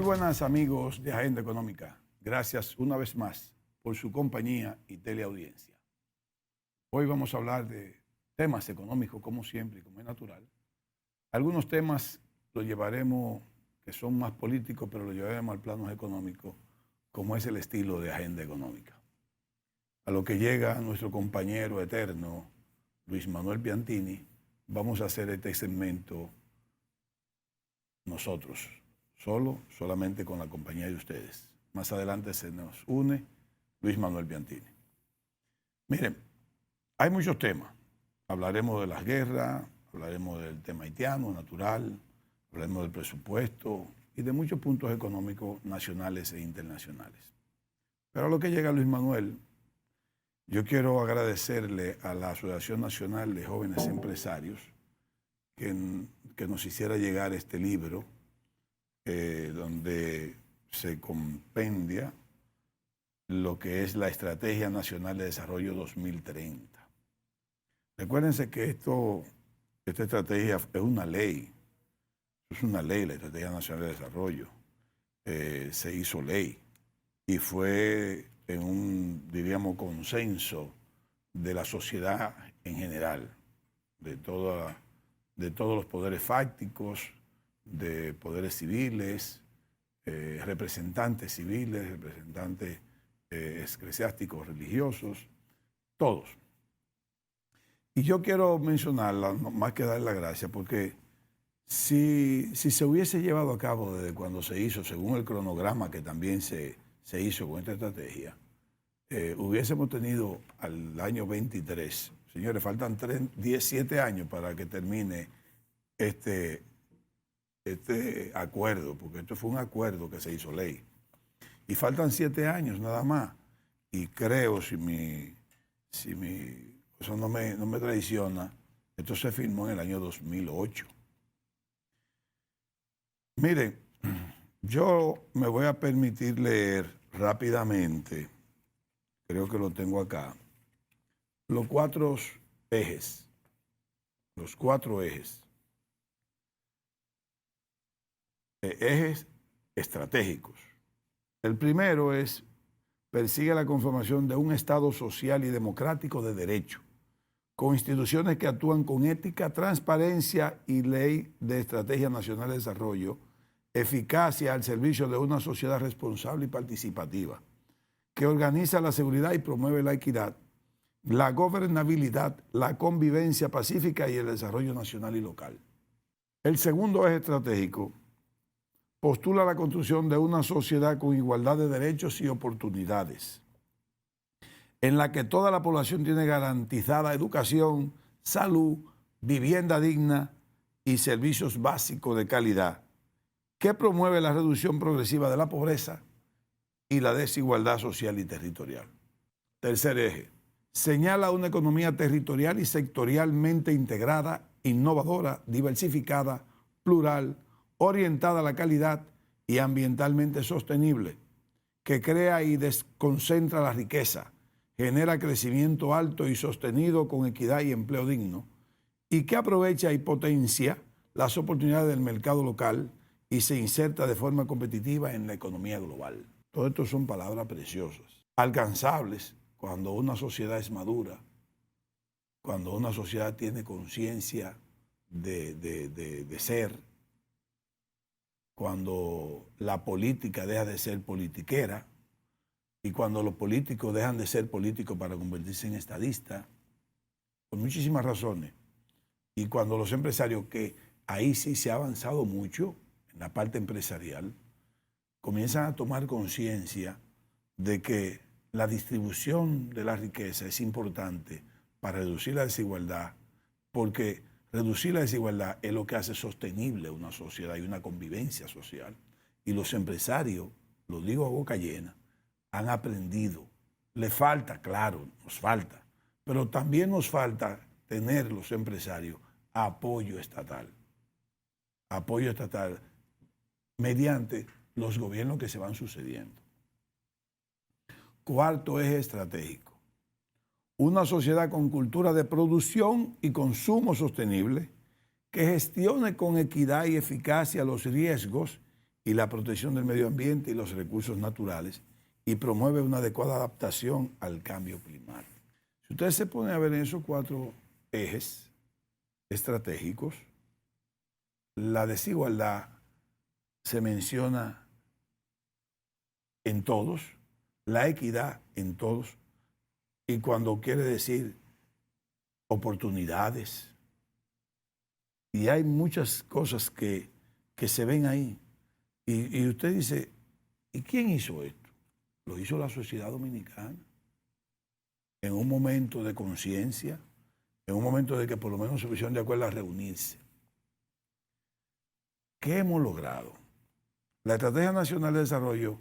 buenas amigos de Agenda Económica. Gracias una vez más por su compañía y teleaudiencia. Hoy vamos a hablar de temas económicos como siempre y como es natural. Algunos temas los llevaremos que son más políticos, pero los llevaremos al plano económico, como es el estilo de Agenda Económica. A lo que llega nuestro compañero eterno, Luis Manuel Piantini, vamos a hacer este segmento nosotros, solamente con la compañía de ustedes. Más adelante se nos une Luis Manuel Piantini. Miren, hay muchos temas. Hablaremos de las guerras, hablaremos del tema haitiano, natural, hablaremos del presupuesto y de muchos puntos económicos nacionales e internacionales. Pero a lo que llega Luis Manuel, yo quiero agradecerle a la Asociación Nacional de Jóvenes Empresarios que nos hiciera llegar este libro donde se compendia lo que es la Estrategia Nacional de Desarrollo 2030. Recuérdense que esta estrategia es una ley. Es una ley, la Estrategia Nacional de Desarrollo. Se hizo ley y fue en un, diríamos, consenso de la sociedad en general, de todos los poderes fácticos, de poderes civiles, representantes civiles, representantes eclesiásticos, religiosos, todos. Y yo quiero mencionarla, más que darle la gracia, porque si se hubiese llevado a cabo desde cuando se hizo, según el cronograma que también se hizo con esta estrategia, hubiésemos tenido al año 23, señores, faltan 7 años para que termine este acuerdo, porque esto fue un acuerdo que se hizo ley. Y faltan 7 años nada más. Y creo, eso no me traiciona, esto se firmó en el año 2008. Miren, yo me voy a permitir leer rápidamente, creo que lo tengo acá, los 4 ejes. Los 4 ejes. Ejes estratégicos. El primero es, persigue la conformación de un Estado social y democrático de derecho, con instituciones que actúan con ética, transparencia y ley de estrategia nacional de desarrollo, eficacia al servicio de una sociedad responsable y participativa, que organiza la seguridad y promueve la equidad, la gobernabilidad, la convivencia pacífica y el desarrollo nacional y local. El segundo eje estratégico postula la construcción de una sociedad con igualdad de derechos y oportunidades, en la que toda la población tiene garantizada educación, salud, vivienda digna y servicios básicos de calidad, que promueve la reducción progresiva de la pobreza y la desigualdad social y territorial. Tercer eje, señala una economía territorial y sectorialmente integrada, innovadora, diversificada, plural, orientada a la calidad y ambientalmente sostenible, que crea y desconcentra la riqueza, genera crecimiento alto y sostenido con equidad y empleo digno, y que aprovecha y potencia las oportunidades del mercado local y se inserta de forma competitiva en la economía global. Todo esto son palabras preciosas, alcanzables cuando una sociedad es madura, cuando una sociedad tiene conciencia de ser, cuando la política deja de ser politiquera y cuando los políticos dejan de ser políticos para convertirse en estadistas, por muchísimas razones. Y cuando los empresarios, que ahí sí se ha avanzado mucho en la parte empresarial, comienzan a tomar conciencia de que la distribución de la riqueza es importante para reducir la desigualdad, porque reducir la desigualdad es lo que hace sostenible una sociedad y una convivencia social. Y los empresarios, lo digo a boca llena, han aprendido. Le falta, claro, nos falta, pero también nos falta tener los empresarios apoyo estatal mediante los gobiernos que se van sucediendo. Cuarto eje estratégico. Una sociedad con cultura de producción y consumo sostenible que gestione con equidad y eficacia los riesgos y la protección del medio ambiente y los recursos naturales y promueve una adecuada adaptación al cambio climático. Si ustedes se ponen a ver en esos 4 ejes estratégicos, la desigualdad se menciona en todos, la equidad en todos, y cuando quiere decir oportunidades, y hay muchas cosas que se ven ahí, y usted dice, ¿y quién hizo esto? Lo hizo la sociedad dominicana, en un momento de conciencia, en un momento de que por lo menos se pusieron de acuerdo a reunirse. ¿Qué hemos logrado? La Estrategia Nacional de Desarrollo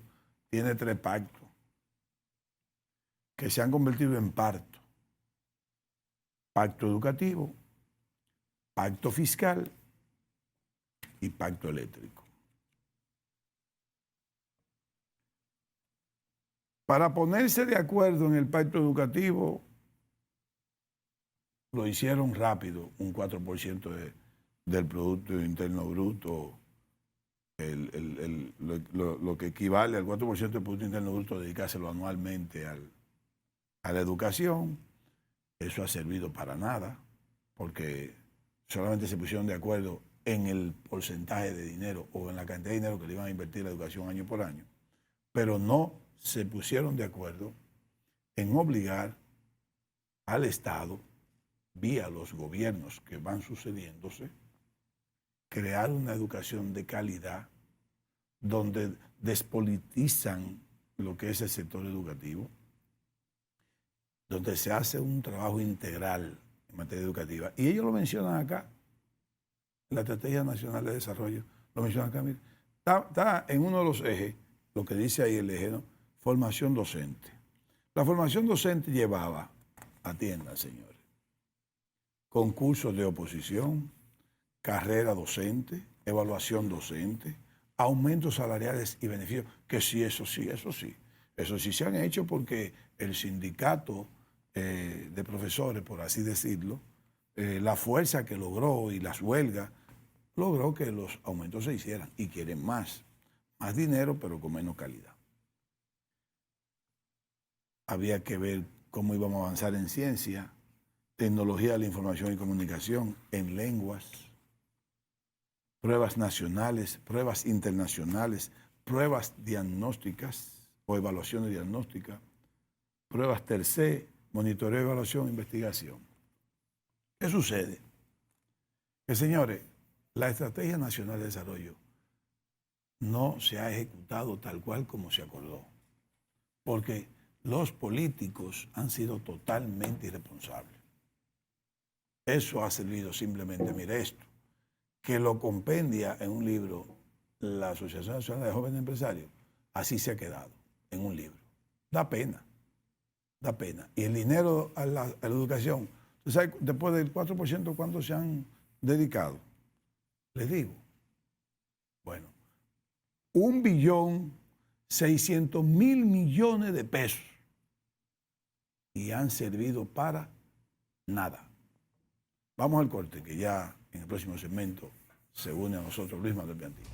tiene 3 pactos que se han convertido en parto. Pacto educativo, pacto fiscal y pacto eléctrico. Para ponerse de acuerdo en el pacto educativo, lo hicieron rápido, un 4% del Producto Interno Bruto, lo que equivale al 4% del Producto Interno Bruto, dedicárselo anualmente a la educación. Eso ha servido para nada, porque solamente se pusieron de acuerdo en el porcentaje de dinero o en la cantidad de dinero que le iban a invertir en la educación año por año, pero no se pusieron de acuerdo en obligar al Estado, vía los gobiernos que van sucediéndose, crear una educación de calidad donde despolitizan lo que es el sector educativo, donde se hace un trabajo integral en materia educativa. Y ellos lo mencionan acá, en la Estrategia Nacional de Desarrollo, lo mencionan acá, mire, está en uno de los ejes, lo que dice ahí el eje, ¿no? Formación docente. La formación docente llevaba, atiendan señores, concursos de oposición, carrera docente, evaluación docente, aumentos salariales y beneficios, que sí, eso sí se han hecho porque el sindicato de profesores, por así decirlo, la fuerza que logró y las huelgas, logró que los aumentos se hicieran y quieren más dinero, pero con menos calidad. Había que ver cómo íbamos a avanzar en ciencia, tecnología de la información y comunicación, en lenguas, pruebas nacionales, pruebas internacionales, pruebas diagnósticas o evaluaciones diagnósticas, pruebas tercé, monitoreo, evaluación, investigación. ¿Qué sucede? Que, señores, la Estrategia Nacional de Desarrollo no se ha ejecutado tal cual como se acordó, porque los políticos han sido totalmente irresponsables. Eso ha servido simplemente, mire esto, que lo compendia en un libro la Asociación Nacional de Jóvenes Empresarios, así se ha quedado, en un libro. Da pena. Y el dinero a la educación, ¿tú sabes después del 4% cuánto se han dedicado? Les digo, bueno, 1.600.000.000.000 de pesos y han servido para nada. Vamos al corte, que ya en el próximo segmento se une a nosotros Luis Manuel Piantini.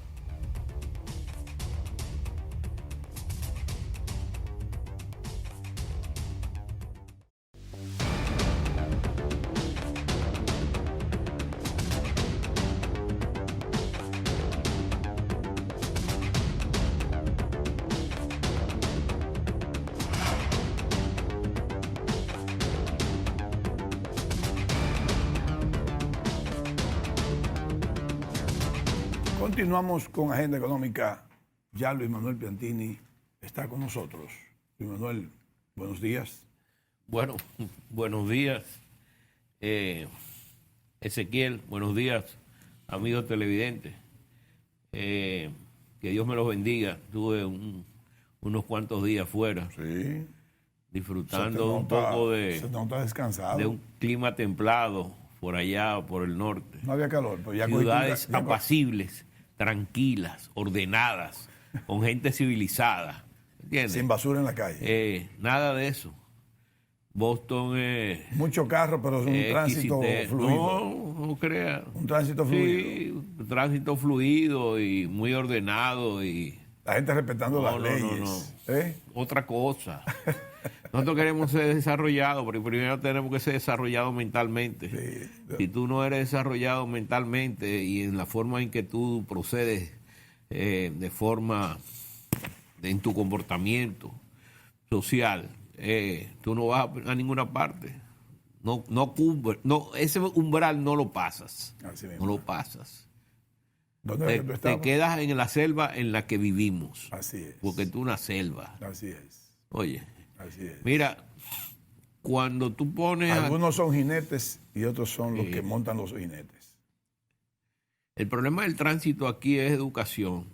Continuamos con Agenda Económica. Ya Luis Manuel Piantini está con nosotros. Luis Manuel, buenos días. Bueno, buenos días, Ezequiel, buenos días, amigos televidentes. Que Dios me los bendiga. Tuve unos cuantos días fuera, Sí. disfrutando un poco se nota descansado. de un clima templado por allá, por el norte. No había calor, pero ya Ciudades apacibles, tranquilas, ordenadas, con gente civilizada. ¿Entiendes? sin basura en la calle. Nada de eso. Boston Mucho carro, pero es un tránsito fluido. no crea. Un tránsito fluido. Sí, un tránsito fluido y muy ordenado y... La gente respetando las leyes. No. Otra cosa. Nosotros queremos ser desarrollados, pero primero tenemos que ser desarrollados mentalmente. Sí. Si tú no eres desarrollado mentalmente y en la forma en que tú procedes de forma, en tu comportamiento social, tú no vas a ninguna parte. No, ese umbral no lo pasas. Así mismo. No lo pasas. ¿Dónde es que tú estabas? Te quedas en la selva en la que vivimos. Así es. Porque tú una selva. Así es. Oye, Así es. mira, cuando tú pones... Algunos son jinetes y otros son los que montan los jinetes. El problema del tránsito aquí es educación.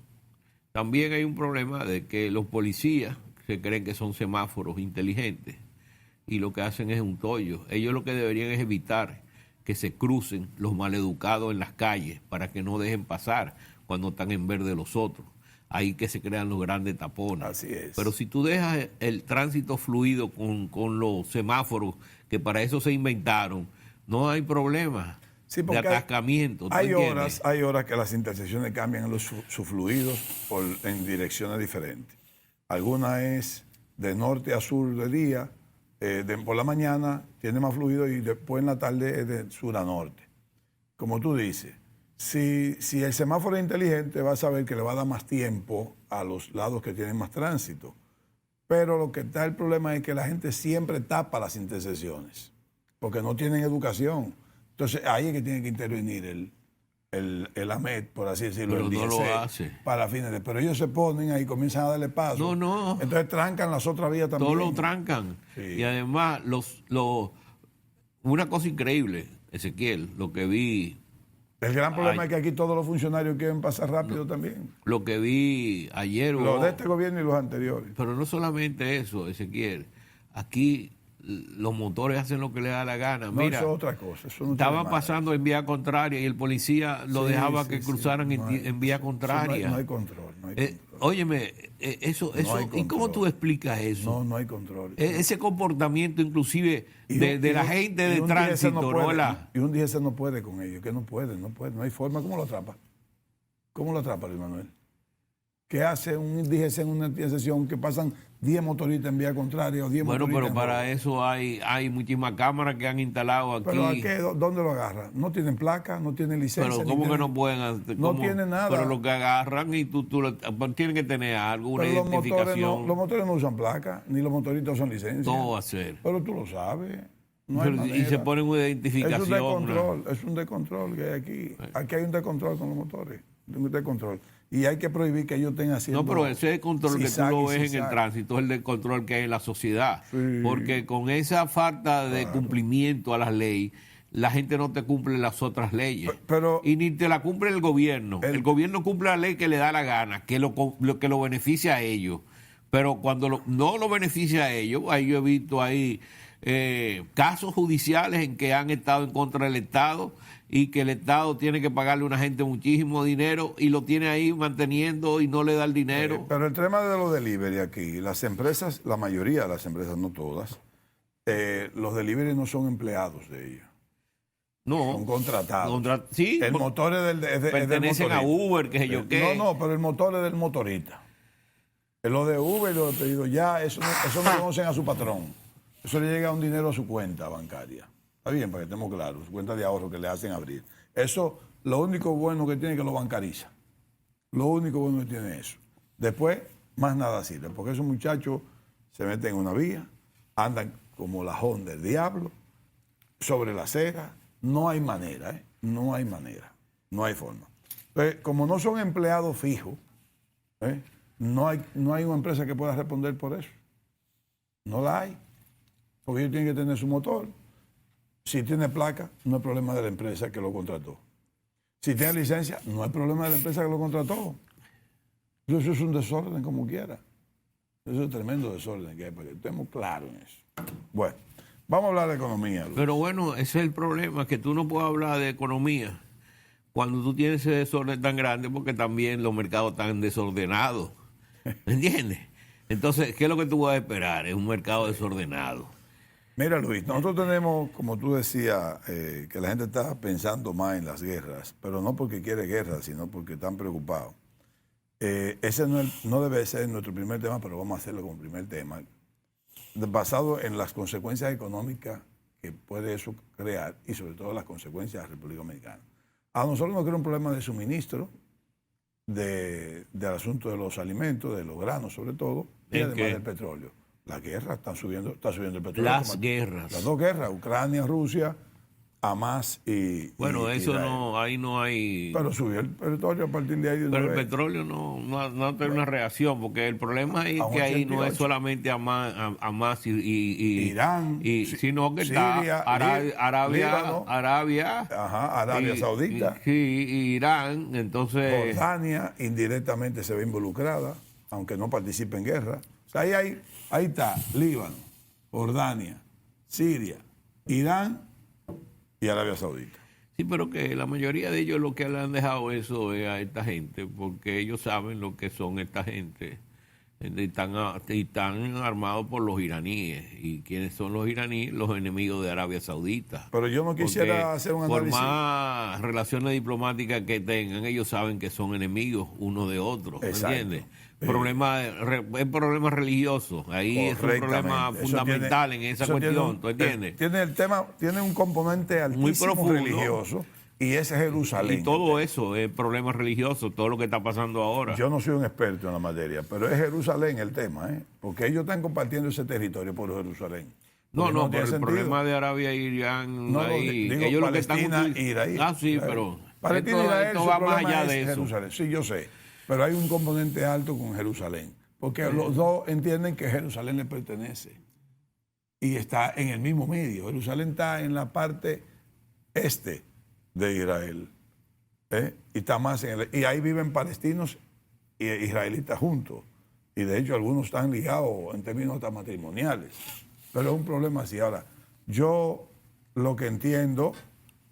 También hay un problema de que los policías se creen que son semáforos inteligentes y lo que hacen es un tollo. Ellos lo que deberían es evitar que se crucen los maleducados en las calles para que no dejen pasar cuando están en verde los otros. Ahí que se crean los grandes tapones. Así es. Pero si tú dejas el tránsito fluido con los semáforos, que para eso se inventaron, no hay problema de atascamiento. Hay horas que las intersecciones cambian sus fluidos en direcciones diferentes. Algunas es de norte a sur de día, por la mañana tiene más fluido y después en la tarde es de sur a norte. Como tú dices, si el semáforo es inteligente, va a saber que le va a dar más tiempo a los lados que tienen más tránsito. Pero lo que está el problema es que la gente siempre tapa las intersecciones, porque no tienen educación. Entonces ahí es que tiene que intervenir el AMET, por así decirlo, pero el no lo DGC, hace. para fines de... Pero ellos se ponen ahí, comienzan a darle paso. No. Entonces trancan las otras vías también. Todos lo trancan. Sí. Y además, una cosa increíble, Ezequiel, lo que vi... El gran problema es que aquí todos los funcionarios quieren pasar rápido también. Lo que vi ayer... Los de este gobierno y los anteriores. Pero no solamente eso, Ezequiel. Aquí los motores hacen lo que les da la gana. No, mira, eso es otra cosa. Eso no estaban pasando en vía contraria y el policía lo dejaba que cruzaran en vía contraria. No hay control. Óyeme, eso ¿y cómo tú explicas eso? No hay control. Ese comportamiento inclusive de la gente de tránsito. Y un DGC no puede con ellos, que no puede, no hay forma. ¿Cómo lo atrapa? ¿Cómo lo atrapa, Luis Manuel? ¿Qué hace un DGC en una intersección que pasan 10 motoristas en vía contraria o 10 motoristas? Bueno, pero para eso hay muchísimas cámaras que han instalado aquí. Pero ¿dónde lo agarran? No tienen placa, no tienen licencia. Pero ¿cómo que no pueden? No tienen nada. Pero lo que agarran y tú tienen que tener algo, una identificación. Los motores no usan placa, ni los motoristas usan licencia. Todo va a ser. Pero tú lo sabes. Y se ponen una identificación. Es un descontrol que hay aquí. Aquí hay un descontrol con los motores. Un descontrol. Y hay que prohibir que ellos tengan haciendo... No, pero ese control que tú lo ves en el tránsito es el control que hay en la sociedad. Sí. Porque con esa falta de cumplimiento a las leyes, la gente no te cumple las otras leyes. Y ni te la cumple el gobierno. El gobierno cumple la ley que le da la gana, que lo beneficia a ellos. Pero cuando no lo beneficia a ellos, ahí yo he visto ahí casos judiciales en que han estado en contra del Estado y que el Estado tiene que pagarle a una gente muchísimo dinero y lo tiene ahí manteniendo y no le da el dinero. Pero el tema de los delivery aquí, las empresas, la mayoría de las empresas, no todas, los delivery no son empleados de ellos. No. Son contratados. Sí. El motor es del pertenecen a Uber, que sé yo qué. No, pero el motor es del motorista. Lo de Uber y lo de pedido ya, eso no conocen a su patrón. Eso le llega un dinero a su cuenta bancaria. Está bien, para que estemos claros, su cuenta de ahorro que le hacen abrir. Eso, lo único bueno que tiene es que lo bancariza. Lo único bueno que tiene es eso. Después, más nada sirve, porque esos muchachos se meten en una vía, andan como la Honda del diablo, sobre la acera. No hay manera, no hay manera, no hay forma. Entonces, como no son empleados fijos, no hay una empresa que pueda responder por eso. No la hay. Porque ellos tienen que tener su motor. Si tiene placa, no es problema de la empresa que lo contrató. Si tiene licencia, no es problema de la empresa que lo contrató. Eso es un desorden como quiera. Eso es un tremendo desorden que hay, para que estemos claros en eso. Bueno, vamos a hablar de economía, Luis. Pero bueno, ese es el problema, que tú no puedes hablar de economía cuando tú tienes ese desorden tan grande, porque también los mercados están desordenados. ¿Me entiendes? Entonces, ¿qué es lo que tú vas a esperar? Es un mercado desordenado. Mira, Luis, nosotros tenemos, como tú decías, que la gente está pensando más en las guerras, pero no porque quiere guerra, sino porque están preocupados. Ese no debe ser nuestro primer tema, pero vamos a hacerlo como primer tema, basado en las consecuencias económicas que puede eso crear y sobre todo las consecuencias de la República Dominicana. A nosotros nos crea un problema de suministro, del asunto de los alimentos, de los granos sobre todo, y además del petróleo. La guerra está subiendo el petróleo. Las guerras. Las dos guerras, Ucrania, Rusia, Hamas y bueno, eso Israel. No, ahí no hay... Pero subió el petróleo a partir de ahí. Pero el petróleo no tiene una reacción, porque el problema es que ahí no es solamente Hamas y Irán, sino que Siria, está Arabia Saudita. Irán, entonces... Jordania indirectamente se ve involucrada, aunque no participe en guerra. O sea, ahí está Líbano, Jordania, Siria, Irán y Arabia Saudita. Sí, pero que la mayoría de ellos lo que le han dejado eso es a esta gente, porque ellos saben lo que son esta gente. Están armados por los iraníes. ¿Y quiénes son los iraníes? Los enemigos de Arabia Saudita. Pero yo no quisiera hacer un análisis. Por más relaciones diplomáticas que tengan, ellos saben que son enemigos unos de otros. ¿Entiendes? Es problema religioso. Ahí es un problema fundamental en esa cuestión. ¿Tú entiendes? Tiene un componente altísimo religioso. Y ese es Jerusalén. Y todo eso es problema religioso, todo lo que está pasando ahora. Yo no soy un experto en la materia, pero es Jerusalén el tema, porque ellos están compartiendo ese territorio por Jerusalén. No, pero el problema de Arabia e Irán, no, digo ellos Palestina lo que están... Israel. Sí, pero Palestina e Israel, esto va más allá de eso. Jerusalén. Sí, yo sé, pero hay un componente alto con Jerusalén, porque los dos entienden que Jerusalén les pertenece y está en el mismo medio. Jerusalén está en la parte este de Israel, y está más y ahí viven palestinos y israelitas juntos, y de hecho algunos están ligados en términos hasta matrimoniales, pero es un problema así. Ahora, yo lo que entiendo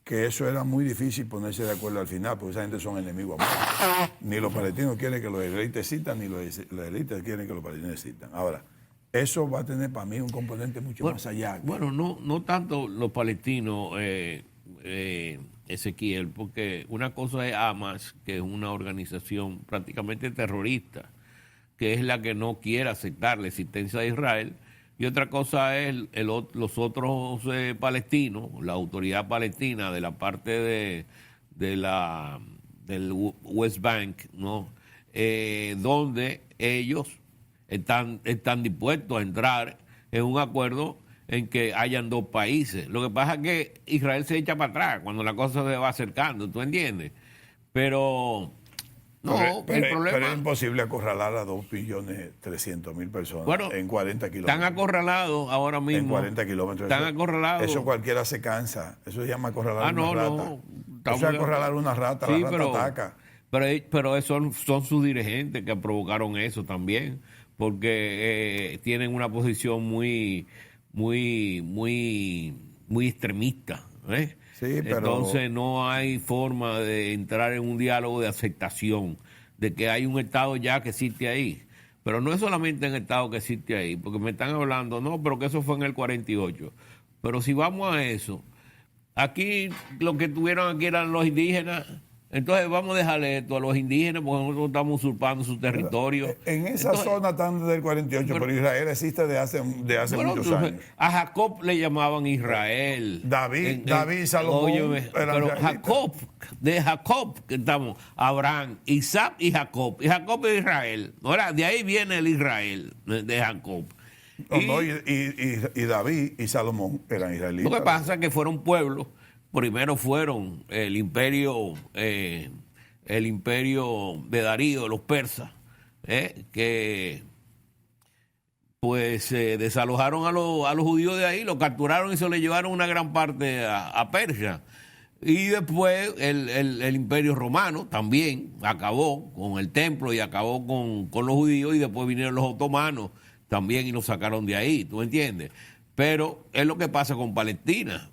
que eso era muy difícil ponerse de acuerdo al final, porque esa gente son enemigos a muerte. Ni los palestinos quieren que los israelitas citan, ni los israelitas quieren que los palestinos citan. Ahora, eso va a tener para mí un componente mucho más allá. Bueno, no tanto los palestinos, Ezequiel, porque una cosa es Hamas, que es una organización prácticamente terrorista, que es la que no quiere aceptar la existencia de Israel, y otra cosa es los otros palestinos, la autoridad palestina de la parte del West Bank, ¿no? Donde ellos están dispuestos a entrar en un acuerdo en que hayan dos países. Lo que pasa es que Israel se echa para atrás cuando la cosa se va acercando, ¿tú entiendes? Pero el problema... Pero es imposible acorralar a 2.300.000 personas en 40 kilómetros. Están acorralados ahora mismo. En 40 kilómetros. Están acorralados. Eso cualquiera se cansa. Eso se llama acorralar una rata. No. Eso es acorralar una rata, sí, la rata ataca. Pero son sus dirigentes que provocaron eso también, porque tienen una posición muy extremista, Sí, pero... Entonces no hay forma de entrar en un diálogo de aceptación de que hay un Estado ya que existe ahí. Pero no es solamente en el Estado que existe ahí, porque me están hablando, no, pero que eso fue en el 48. Pero si vamos a eso, aquí lo que tuvieron aquí eran los indígenas. Entonces vamos a dejarle esto a los indígenas porque nosotros estamos usurpando su territorio. En esa zona están desde el 48, pero Israel existe de hace muchos años. A Jacob le llamaban Israel. David y Salomón pero de Jacob que estamos, Abraham, Isaac y Jacob. Y Jacob es Israel. Ahora, de ahí viene el Israel de Jacob. Y David y Salomón eran israelitas. Lo que pasa es que fueron pueblos. Primero fueron el imperio de Darío, los persas, que pues desalojaron a los judíos de ahí, los capturaron y se los llevaron una gran parte a Persia. Y después el imperio romano también acabó con el templo y acabó con los judíos, y después vinieron los otomanos también y nos sacaron de ahí, ¿tú entiendes? Pero es lo que pasa con Palestina.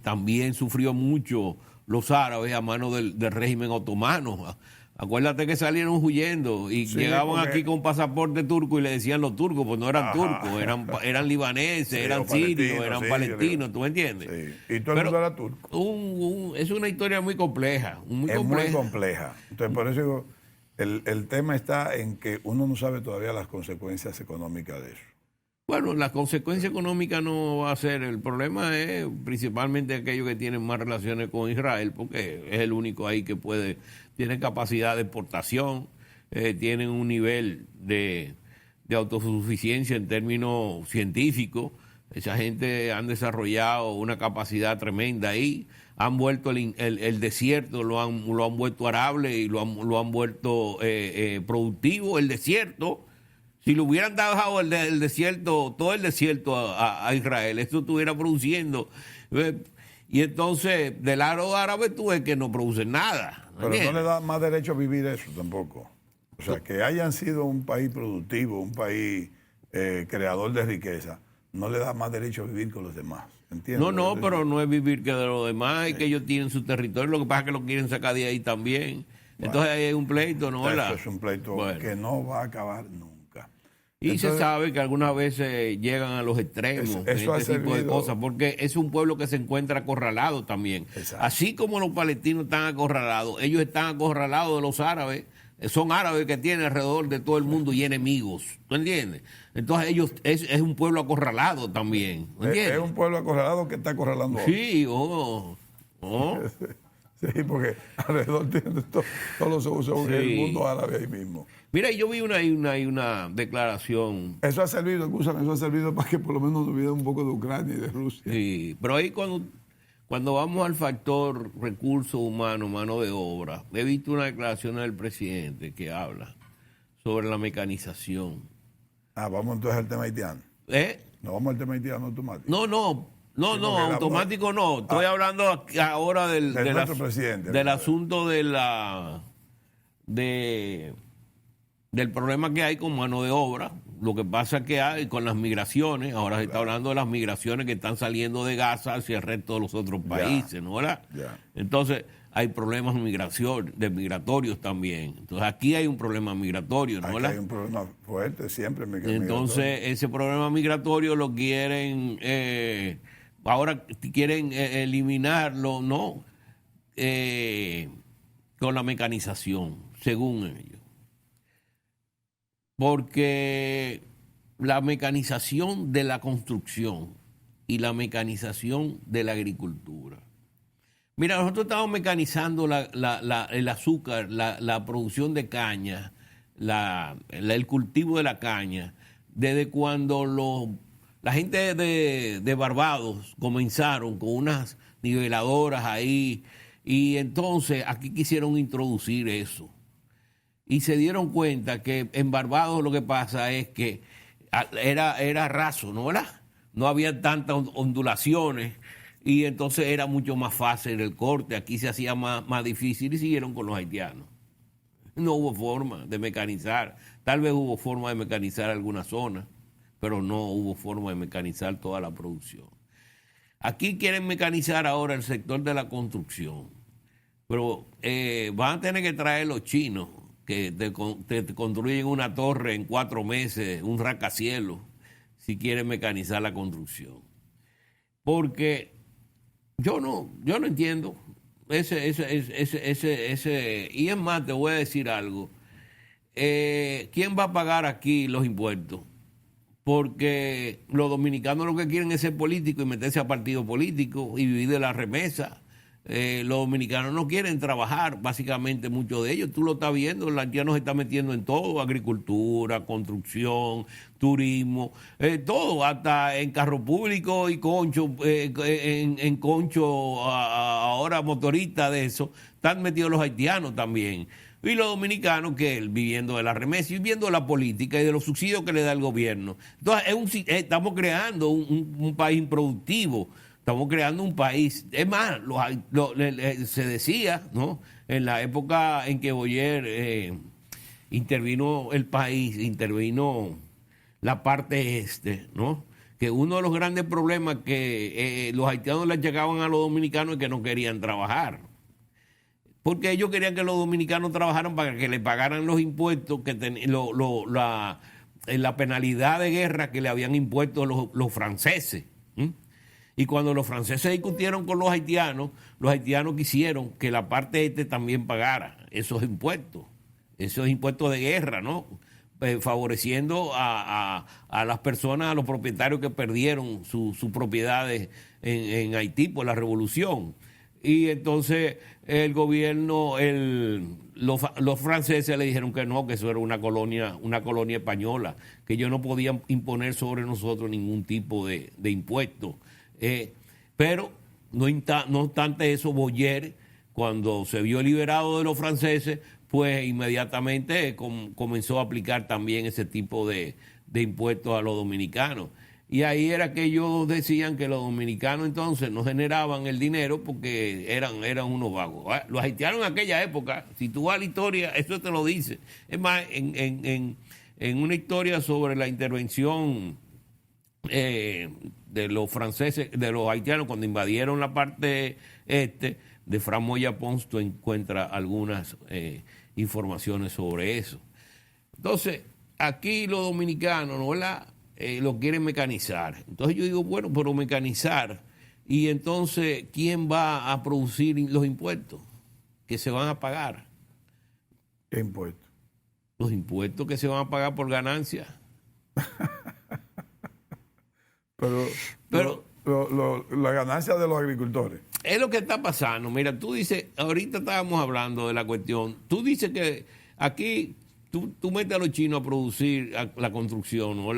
También sufrió mucho los árabes a mano del régimen otomano. Acuérdate que salieron huyendo y llegaban aquí con pasaporte turco y le decían los turcos, pues no eran turcos, eran libaneses, eran sirios, eran palestinos, ¿tú me entiendes? Sí. Y todo el mundo era turco. Es una historia muy compleja. Muy compleja. Entonces, por eso digo, el tema está en que uno no sabe todavía las consecuencias económicas de eso. Bueno, la consecuencia económica no va a ser. El problema es principalmente aquellos que tienen más relaciones con Israel, porque es el único ahí que tiene capacidad de exportación, tienen un nivel de autosuficiencia en términos científicos. Esa gente han desarrollado una capacidad tremenda ahí. Han vuelto el desierto, lo han vuelto arable y lo han vuelto productivo. El desierto, si le hubieran dejado el desierto, todo el desierto a Israel, esto estuviera produciendo. Y entonces, del lado árabe, tú ves que no producen nada. Pero no le da más derecho a vivir eso tampoco. O sea, que hayan sido un país productivo, un país creador de riqueza, no le da más derecho a vivir con los demás. ¿Entiendes? No, pero no es vivir que de los demás, es que ellos tienen su territorio, lo que pasa es que lo quieren sacar de ahí también. Bueno, entonces ahí hay un pleito, ¿no? Eso es un pleito que no va a acabar nunca. Y entonces, se sabe que algunas veces llegan a los extremos este tipo de cosas, porque es un pueblo que se encuentra acorralado también. Exacto. Así como los palestinos están acorralados, ellos están acorralados de los árabes. Son árabes que tienen alrededor de todo el mundo y enemigos, ¿tú entiendes? Entonces ellos es un pueblo acorralado también, ¿entiendes? Es un pueblo acorralado que está acorralando a otro. Sí, Sí, porque alrededor tienen todos los el mundo árabe ahí mismo. Mira, yo vi una declaración. Eso ha servido para que por lo menos tuviera un poco de Ucrania y de Rusia. Sí, pero ahí cuando vamos al factor recursos humanos, mano de obra, he visto una declaración del presidente que habla sobre la mecanización. Vamos entonces al tema haitiano. No vamos al tema haitiano automático. No, automático no. Estoy hablando ahora del asunto del problema que hay con mano de obra. Lo que pasa es que hay con las migraciones, ahora se está hablando de las migraciones que están saliendo de Gaza hacia el resto de los otros países, ¿no? ¿Verdad? Entonces, hay problemas migratorios también. Entonces, aquí hay un problema migratorio, ¿no? Aquí hay un problema fuerte siempre migratorio. Entonces, ese problema migratorio lo quieren, ahora quieren eliminarlo, ¿no? Con la mecanización, según ellos. Porque la mecanización de la construcción y la mecanización de la agricultura. Mira, nosotros estamos mecanizando el azúcar, la producción de caña, el cultivo de la caña, desde cuando la gente de Barbados comenzaron con unas niveladoras ahí, y entonces aquí quisieron introducir eso. Y se dieron cuenta que en Barbados lo que pasa es que era raso, ¿no? ¿Verdad? No había tantas ondulaciones y entonces era mucho más fácil el corte. Aquí se hacía más difícil y siguieron con los haitianos. No hubo forma de mecanizar. Tal vez hubo forma de mecanizar algunas zonas, pero no hubo forma de mecanizar toda la producción. Aquí quieren mecanizar ahora el sector de la construcción, pero van a tener que traer los chinos que te construyen una torre en 4 meses, un rascacielos, si quieren mecanizar la construcción. Porque yo no entiendo y es más, te voy a decir algo. ¿Quién va a pagar aquí los impuestos? Porque los dominicanos lo que quieren es ser políticos y meterse a partidos políticos y vivir de la remesa. Los dominicanos no quieren trabajar, básicamente muchos de ellos. Tú lo estás viendo, el haitiano se está metiendo en todo: agricultura, construcción, turismo, todo, hasta en carro público y concho, en concho, ahora motorista de eso, están metidos los haitianos también. Y los dominicanos que viviendo de la remesa y viviendo de la política y de los subsidios que le da el gobierno. Entonces, estamos creando un país improductivo. Estamos creando un país. Es más, se decía, ¿no? En la época en que Boyer intervino el país, intervino la parte este, ¿no? Que uno de los grandes problemas que los haitianos les llegaban a los dominicanos es que no querían trabajar. porque ellos querían que los dominicanos trabajaran para que le pagaran los impuestos, la penalidad de guerra que le habían impuesto los franceses. Y cuando los franceses discutieron con los haitianos quisieron que la parte este también pagara esos impuestos de guerra, ¿no? Favoreciendo a las personas, a los propietarios que perdieron sus propiedades en Haití por la revolución. Y entonces el gobierno, los franceses le dijeron que no, que eso era una colonia española, que ellos no podían imponer sobre nosotros ningún tipo de impuesto. Pero no obstante eso, Boyer, cuando se vio liberado de los franceses, pues inmediatamente comenzó a aplicar también ese tipo de impuestos a los dominicanos. Y ahí era que ellos decían que los dominicanos entonces no generaban el dinero porque eran unos vagos. Los haitianos en aquella época, si tú vas a la historia, eso te lo dice. Es más, en una historia sobre la intervención de los franceses, de los haitianos cuando invadieron la parte de Fran Moya Pons, tú encuentras algunas informaciones sobre eso. Entonces, aquí los dominicanos, ¿no? Lo quieren mecanizar. Entonces yo digo, bueno, pero mecanizar, y entonces, ¿quién va a producir los impuestos que se van a pagar? ¿Qué impuestos? Los impuestos que se van a pagar por ganancias. Pero la ganancia de los agricultores. Es lo que está pasando. Mira, tú dices, ahorita estábamos hablando de la cuestión, tú dices que aquí tú metes a los chinos a producir la construcción, ¿no?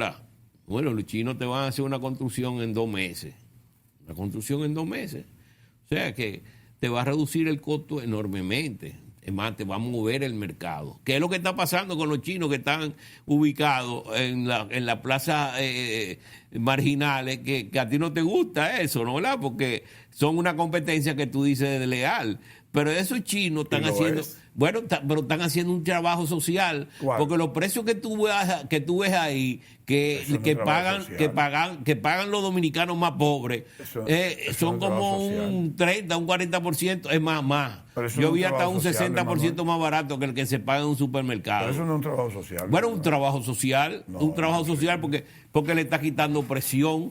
Bueno, los chinos te van a hacer una construcción en 2 meses. Una construcción en 2 meses. O sea que te va a reducir el costo enormemente. Es más, te va a mover el mercado. ¿Qué es lo que está pasando con los chinos que están ubicados en la plaza marginales? Que a ti no te gusta eso, ¿no? ¿Verdad? Porque son una competencia que tú dices desleal. Pero esos chinos están haciendo... Bueno, pero están haciendo un trabajo social. ¿Cuál? Porque los precios que tú ves ahí, que pagan los dominicanos más pobres, son como un 30, un 40%, es más. Yo vi hasta un 60% más barato que el que se paga en un supermercado. Pero eso no es un trabajo social. Bueno, un trabajo social, social porque le está quitando presión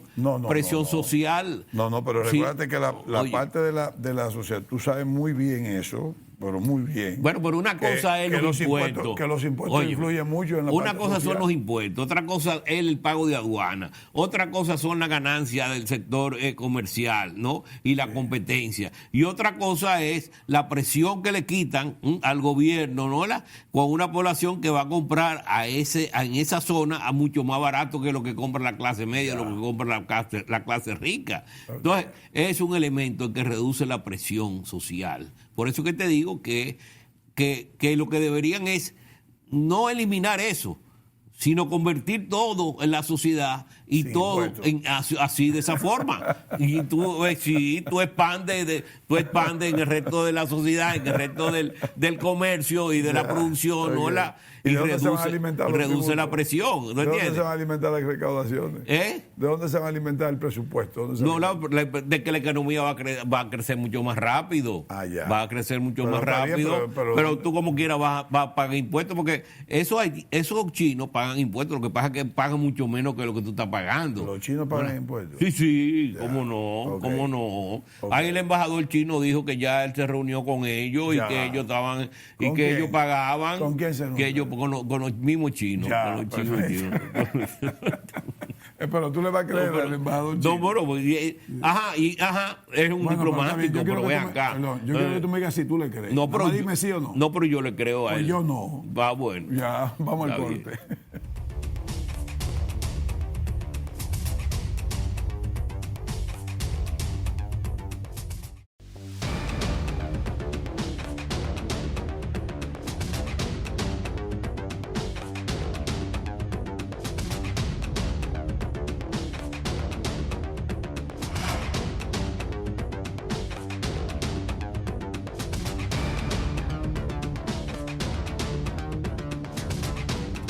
social. No, pero recuérdate que la parte de la sociedad, tú sabes muy bien eso, pero muy bien. Bueno, pero una cosa es los impuestos. Que los impuestos influyen mucho en la Una parte cosa social. son los impuestos, otra cosa es el pago de aduana, otra cosa son las ganancias del sector comercial, ¿no? Y la competencia. Y otra cosa es la presión que le quitan al gobierno, ¿no? Con una población que va a comprar en esa zona a mucho más barato que lo que compra la clase media, lo que compra la clase rica. Entonces, es un elemento que reduce la presión social. Por eso que te digo que lo que deberían es no eliminar eso, sino convertir todo en la sociedad y sin todo así de esa forma. Y tú expandes en el resto de la sociedad, en el resto del comercio y de la producción, ¿no? Y reduce la presión. ¿No ¿De entiendes? dónde se van a alimentar las recaudaciones? ¿De dónde se va a alimentar el presupuesto? De que la economía va a crecer mucho más rápido. Va a crecer mucho más rápido. Pero tú como quieras vas a pagar impuestos, porque esos chinos pagan impuestos. Lo que pasa es que pagan mucho menos que lo que tú estás pagando. ¿Los chinos pagan impuestos? Sí, cómo no. Ahí el embajador chino dijo que ya él se reunió con ellos y que ellos estaban y que ellos pagaban. ¿Con quién se reunió? Con los mismos chinos. Pero tú le vas a creer al embajador chino. No, bueno, es un diplomático, pero ven acá. Yo quiero que tú me digas si tú le crees. No, pero dime sí o no. No, pero yo le creo a él. Pues yo no. Va bueno. Ya, vamos al corte.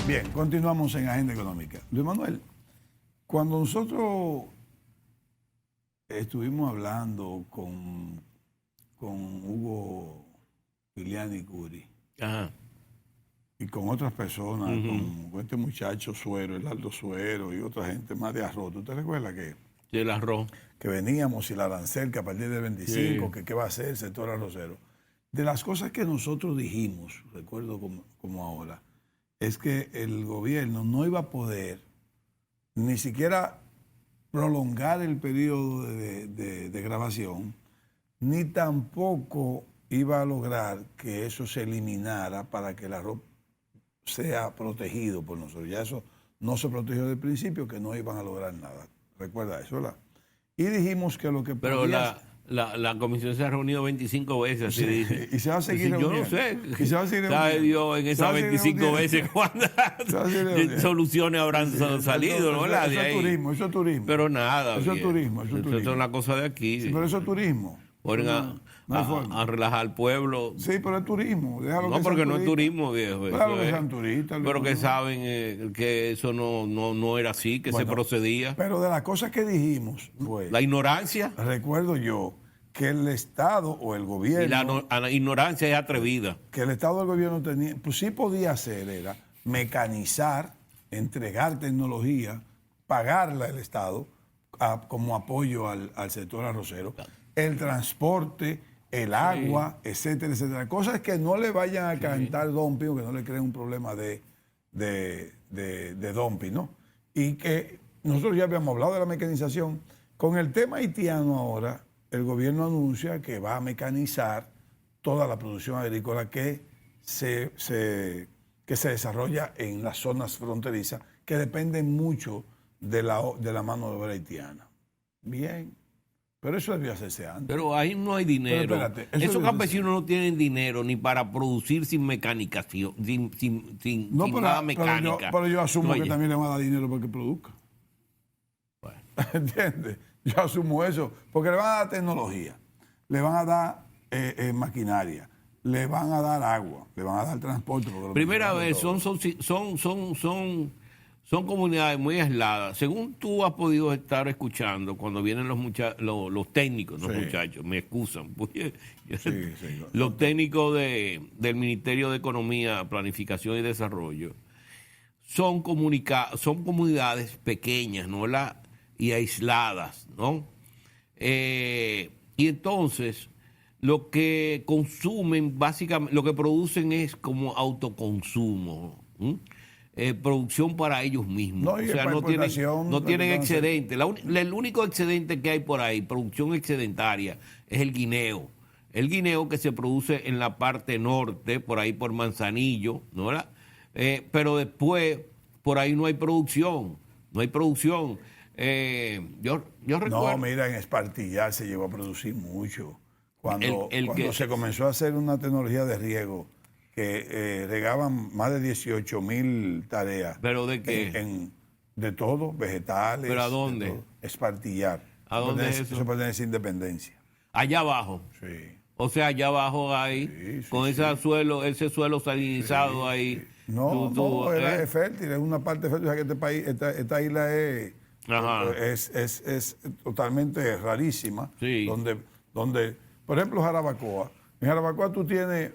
Bien, continuamos en Agenda Económica. Luis Manuel, cuando nosotros estuvimos hablando con Hugo Iliani Curi. Ajá. Y con otras personas, con este muchacho Suero, el Aldo Suero y otra gente más de Arroz. ¿Tú te recuerdas que? Sí, el Arroz. Que veníamos y la arancel que a partir del 25, que qué va a hacer el sector arrocero. De las cosas que nosotros dijimos, recuerdo como ahora, es que el gobierno no iba a poder ni siquiera prolongar el periodo de grabación, ni tampoco iba a lograr que eso se eliminara para que el arroz sea protegido por nosotros. Ya eso no se protegió desde el principio, que no iban a lograr nada. Recuerda eso, ¿verdad? Y dijimos que lo que Pero la comisión se ha reunido 25 veces, así dice. Y se va a seguir reuniendo. Yo no sé. Y se va a seguir ¿Sabe Dios en esas 25 veces cuántas soluciones habrán salido? ¿No? Eso es turismo. Pero nada. Eso es turismo. Eso es una cosa de aquí. Sí, pero eso es turismo. Ponen a relajar al pueblo. Sí, pero es turismo. No, porque no es turismo, viejo. Claro que sean turistas. Pero que saben que eso no era así, que se procedía. Pero de las cosas que dijimos, pues... La ignorancia. Recuerdo yo que el Estado o el gobierno... Y la ignorancia es atrevida. Que el Estado o el gobierno tenía... Pues sí podía hacer, era mecanizar, entregar tecnología, pagarla el Estado como apoyo al sector arrocero. El transporte, el agua, etcétera, etcétera. Cosas que no le vayan a cantar dumping o que no le creen un problema de dumping, ¿no? Y que nosotros ya habíamos hablado de la mecanización. Con el tema haitiano ahora, el gobierno anuncia que va a mecanizar toda la producción agrícola que se desarrolla en las zonas fronterizas, que dependen mucho de la mano de obra haitiana. Bien. Pero eso debió hacerse antes. Pero ahí no hay dinero. Esos campesinos no tienen dinero ni para producir sin mecanización, sin nada mecánica. Pero yo asumo que también le van a dar dinero para que produzca. Bueno. ¿Entiendes? Yo asumo eso. Porque le van a dar tecnología, le van a dar maquinaria, le van a dar agua, le van a dar transporte. Primera vez, son comunidades muy aisladas. Según tú has podido estar escuchando, cuando vienen los técnicos, los muchachos, me excusan, los técnicos del Ministerio de Economía, Planificación y Desarrollo, son comunidades pequeñas, ¿no? Y aisladas, ¿no? Y entonces, lo que consumen, básicamente, lo que producen es como autoconsumo, producción para ellos mismos. O sea, no tienen excedente. El único excedente que hay por ahí, producción excedentaria, es el guineo. El guineo que se produce en la parte norte, por ahí por Manzanillo, ¿no? Pero después, por ahí no hay producción. No hay producción. Yo recuerdo... No, mira, en Espartillar se llegó a producir mucho. Cuando se comenzó a hacer una tecnología de riego, que regaban más de 18,000 tareas. ¿Pero de qué? De todo, vegetales. ¿Pero a dónde? Espartillar. ¿A dónde es eso? Eso pertenece a Independencia. Allá abajo. Sí. O sea, allá abajo ahí, con ese suelo salinizado ahí. No, es fértil, es una parte fértil. O sea, que este país, esta isla es totalmente rarísima. Sí. Donde, por ejemplo, Jarabacoa. En Jarabacoa tú tienes,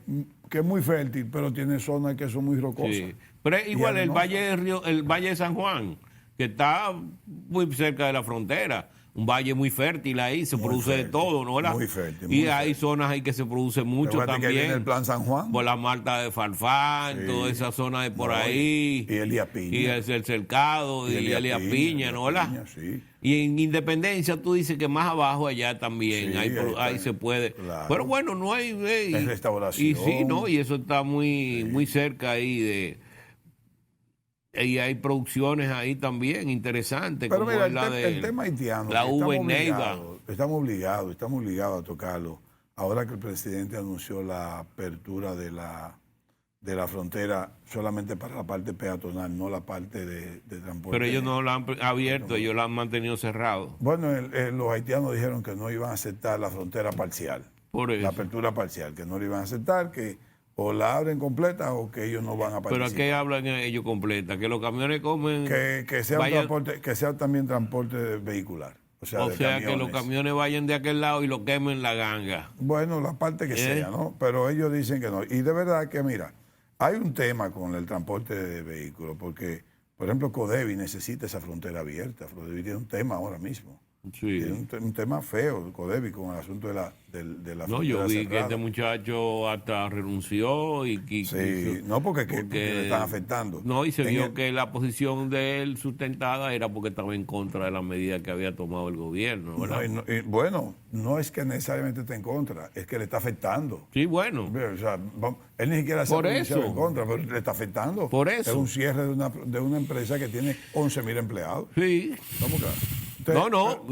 que es muy fértil, pero tiene zonas que son muy rocosas. Sí. Pero es igual el Valle de San Juan, que está muy cerca de la frontera. Un valle muy fértil ahí, se produce de todo, ¿no? Muy fértil. Y hay zonas ahí que se produce mucho también. Que viene el Plan San Juan. Por la Malta de Farfán, toda esa zona de por ahí. Y Elías Piña. Y el Cercado, y Elías Piña, ¿no? Sí. Y en Independencia tú dices que más abajo allá también, ahí se puede. Claro. Pero bueno, no hay... Es restauración. Y sí, ¿no? Y eso está muy cerca ahí de... Y hay producciones ahí también interesantes. Pero como mira, el tema haitiano, la uva en Neiva. Estamos obligados a tocarlo. Ahora que el presidente anunció la apertura de la frontera solamente para la parte peatonal, no la parte de transporte. Pero ellos no la han abierto, ellos la han mantenido cerrado. Bueno, los haitianos dijeron que no iban a aceptar la frontera parcial. Por eso. La apertura parcial, que no la iban a aceptar, que o la abren completa o que ellos no van a participar. ¿Pero a qué hablan ellos completa? Que los camiones comen... Que sea también transporte vehicular. O sea que los camiones vayan de aquel lado y lo quemen la ganga. Bueno, la parte que sea, ¿no? Pero ellos dicen que no. Y de verdad que, mira, hay un tema con el transporte de vehículos, porque, por ejemplo, Codevi necesita esa frontera abierta. Codevi tiene un tema ahora mismo. Sí. Tiene un tema feo, Codevi, con el asunto de la frontera. No, yo vi cerrada. Que este muchacho hasta renunció y sí, no porque le están afectando. No, y se vio que la posición de él sustentada era porque estaba en contra de las medidas que había tomado el gobierno, ¿verdad? Bueno, no es que necesariamente esté en contra, es que le está afectando. Sí, bueno. O sea, él ni siquiera se ha pronunciado en contra, pero le está afectando. Por eso. Es un cierre de una empresa que tiene 11,000 empleados. Sí. ¿Cómo que?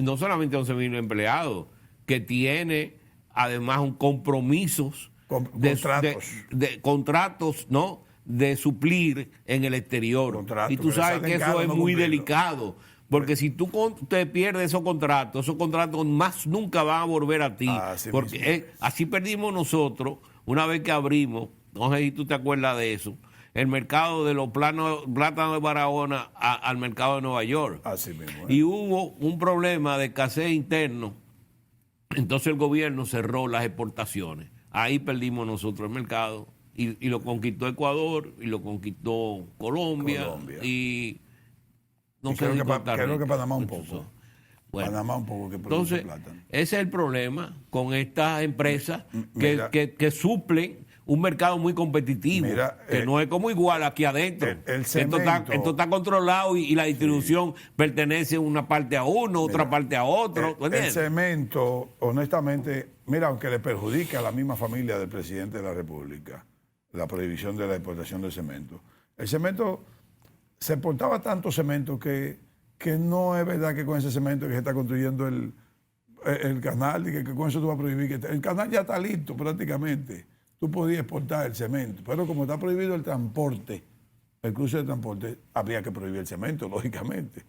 No solamente 11,000 empleados, que tiene además un compromisos de contratos, ¿no? De suplir en el exterior. Y tú sabes que eso es muy delicado, porque si tú te pierdes esos contratos más nunca van a volver a ti. Porque así perdimos nosotros una vez que abrimos, no sé si tú te acuerdas de eso, el mercado de los plátanos de Barahona al mercado de Nueva York. Así mismo. Y hubo un problema de escasez interno. Entonces el gobierno cerró las exportaciones. Ahí perdimos nosotros el mercado. Y lo conquistó Ecuador, y lo conquistó Colombia. Y no sé si creo que Panamá un poco. Bueno, Panamá un poco que produce entonces, plátano. Ese es el problema con estas empresas que suplen un mercado muy competitivo, que no es como igual aquí adentro. Esto está controlado y la distribución pertenece una parte a uno, otra parte a otro. El cemento, honestamente, mira, aunque le perjudica a la misma familia del presidente de la República, la prohibición de la exportación de cemento. El cemento, se exportaba tanto cemento que no es verdad que con ese cemento que se está construyendo el canal y que con eso tú vas a prohibir. El canal ya está listo prácticamente. Tú podías exportar el cemento, pero como está prohibido el transporte, el cruce de transporte, habría que prohibir el cemento, lógicamente.